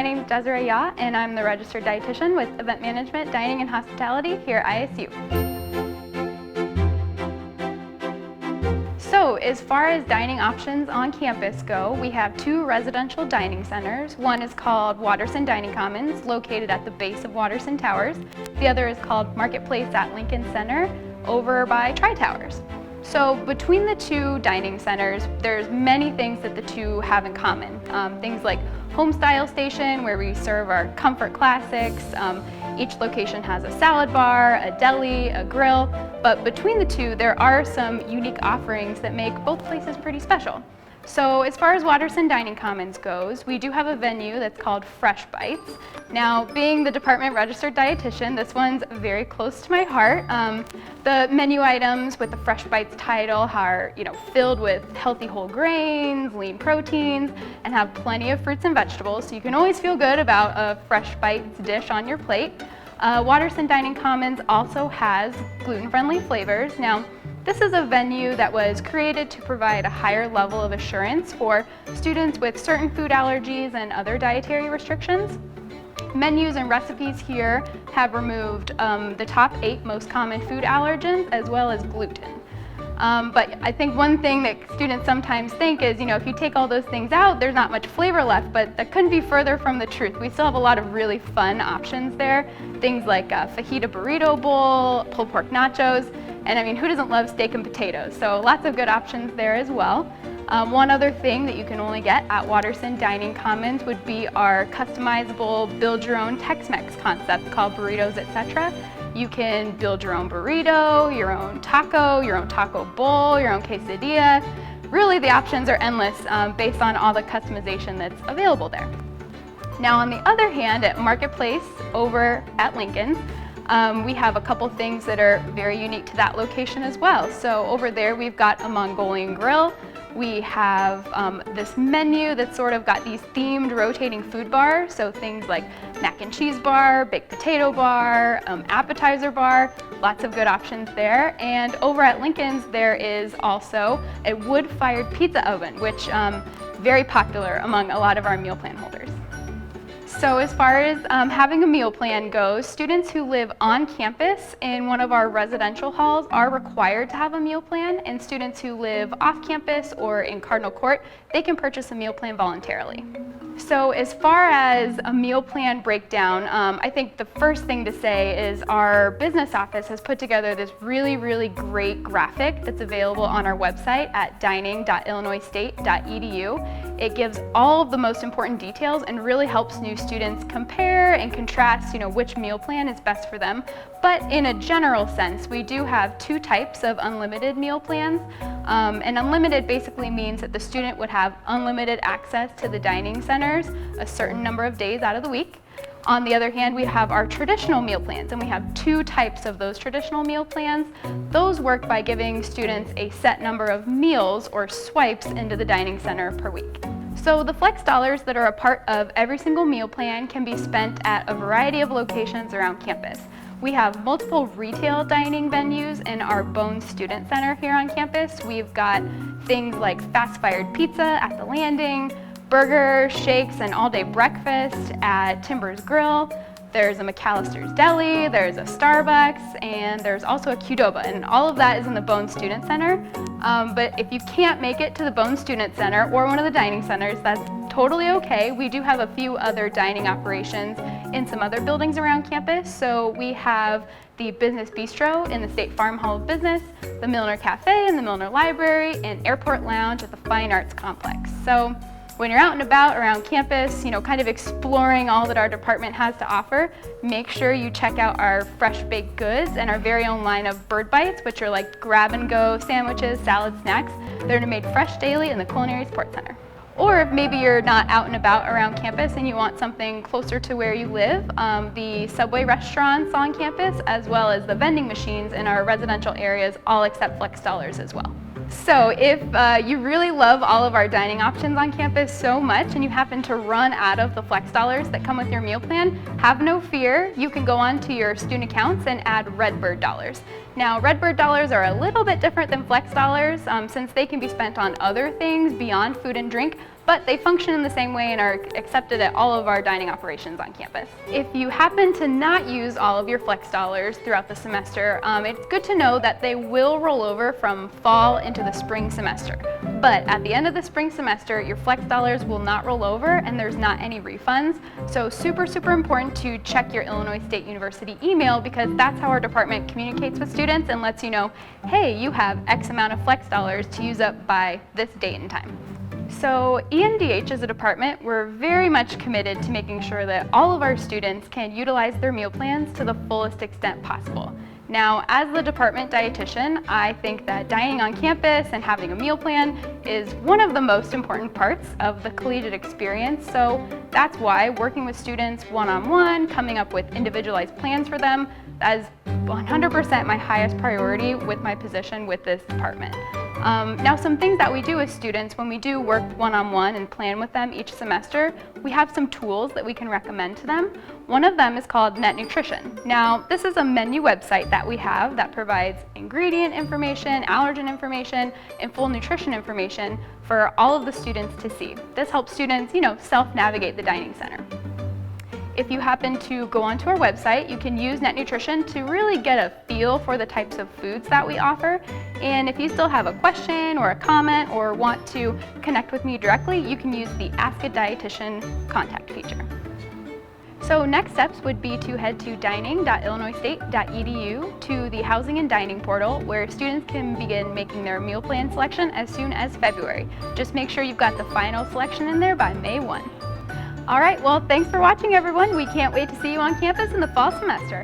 my name is Desiray Yeaw, and I'm the Registered Dietitian with Event Management, Dining, and Hospitality here at ISU. So, as far as dining options on campus go, we have two residential dining centers. One is called Watterson Dining Commons, located at the base of Watterson Towers. The other is called Marketplace at Lincoln Center, over by Tri-Towers. So between the two dining centers, there's many things that the two have in common. Things like home style station, where we serve our comfort classics. Each location has a salad bar, a deli, a grill, but between the two, there are some unique offerings that make both places pretty special. So as far as Watterson Dining Commons goes, we do have a venue that's called Fresh Bites. Now, being the department registered dietitian, this one's very close to my heart. The menu items with the Fresh Bites title are, filled with healthy whole grains, lean proteins, and have plenty of fruits and vegetables, so you can always feel good about a Fresh Bites dish on your plate. Watterson Dining Commons also has gluten-friendly flavors. Now, this is a venue that was created to provide a higher level of assurance for students with certain food allergies and other dietary restrictions. Menus and recipes here have removed the top 8 most common food allergens as well as gluten. But I think one thing that students sometimes think is, if you take all those things out, there's not much flavor left, but that couldn't be further from the truth. We still have a lot of really fun options there. Things like a fajita burrito bowl, pulled pork nachos, and who doesn't love steak and potatoes? So lots of good options there as well. One other thing that you can only get at Watterson Dining Commons would be our customizable build your own Tex-Mex concept called Burritos Etc. You can build your own burrito, your own taco bowl, your own quesadilla. Really, the options are endless based on all the customization that's available there. Now, on the other hand, at Marketplace over at Lincoln, we have a couple things that are very unique to that location as well. So over there, we've got a Mongolian Grill. We have this menu that's sort of got these themed rotating food bars, so things like mac and cheese bar, baked potato bar, appetizer bar, lots of good options there. And over at Lincoln's, there is also a wood-fired pizza oven, which is very popular among a lot of our meal plan holders. So as far as having a meal plan goes, students who live on campus in one of our residential halls are required to have a meal plan, and students who live off campus or in Cardinal Court, they can purchase a meal plan voluntarily. So as far as a meal plan breakdown, I think the first thing to say is our business office has put together this really, really great graphic that's available on our website at dining.illinoisstate.edu. It gives all of the most important details and really helps new students compare and contrast, which meal plan is best for them. But in a general sense, we do have two types of unlimited meal plans. And unlimited basically means that the student would have unlimited access to the dining centers a certain number of days out of the week. On the other hand, we have our traditional meal plans, and we have two types of those traditional meal plans. Those work by giving students a set number of meals or swipes into the dining center per week. So the flex dollars that are a part of every single meal plan can be spent at a variety of locations around campus. We have multiple retail dining venues in our Bones Student Center here on campus. We've got things like fast-fired pizza at the Landing, burgers, shakes, and all-day breakfast at Timber's Grill. There's a McAllister's Deli, there's a Starbucks, and there's also a Qdoba, and all of that is in the Bones Student Center. But if you can't make it to the Bones Student Center or one of the dining centers, that's totally okay. We do have a few other dining operations in some other buildings around campus. So we have the Business Bistro in the State Farm Hall of Business, the Milner Cafe in the Milner Library, and Airport Lounge at the Fine Arts Complex. So when you're out and about around campus, kind of exploring all that our department has to offer, make sure you check out our fresh baked goods and our very own line of bird bites, which are like grab-and-go sandwiches, salad snacks. They're made fresh daily in the Culinary Sports Center. Or if maybe you're not out and about around campus and you want something closer to where you live, the Subway restaurants on campus, as well as the vending machines in our residential areas, all accept flex dollars as well. So if you really love all of our dining options on campus so much and you happen to run out of the flex dollars that come with your meal plan, have no fear. You can go on to your student accounts and add Redbird dollars. Now, Redbird dollars are a little bit different than flex dollars since they can be spent on other things beyond food and drink, but they function in the same way and are accepted at all of our dining operations on campus. If you happen to not use all of your flex dollars throughout the semester, it's good to know that they will roll over from fall into the spring semester. But at the end of the spring semester, your flex dollars will not roll over and there's not any refunds. So super important to check your Illinois State University email, because that's how our department communicates with students and lets you know, hey, you have X amount of flex dollars to use up by this date and time. So ENDH as a department, we're very much committed to making sure that all of our students can utilize their meal plans to the fullest extent possible. Now, as the department dietitian, I think that dining on campus and having a meal plan is one of the most important parts of the collegiate experience. So that's why working with students one-on-one, coming up with individualized plans for them, that is 100% my highest priority with my position with this department. Now, some things that we do with students when we do work one-on-one and plan with them each semester, we have some tools that we can recommend to them. One of them is called Net Nutrition. Now, this is a menu website that we have that provides ingredient information, allergen information, and full nutrition information for all of the students to see. This helps students, self-navigate the dining center. If you happen to go onto our website, you can use Net Nutrition to really get a feel for the types of foods that we offer. And if you still have a question or a comment or want to connect with me directly, you can use the Ask a Dietitian contact feature. So next steps would be to head to dining.illinoisstate.edu to the Housing and Dining portal, where students can begin making their meal plan selection as soon as February. Just make sure you've got the final selection in there by May 1. All right, well, thanks for watching, everyone. We can't wait to see you on campus in the fall semester.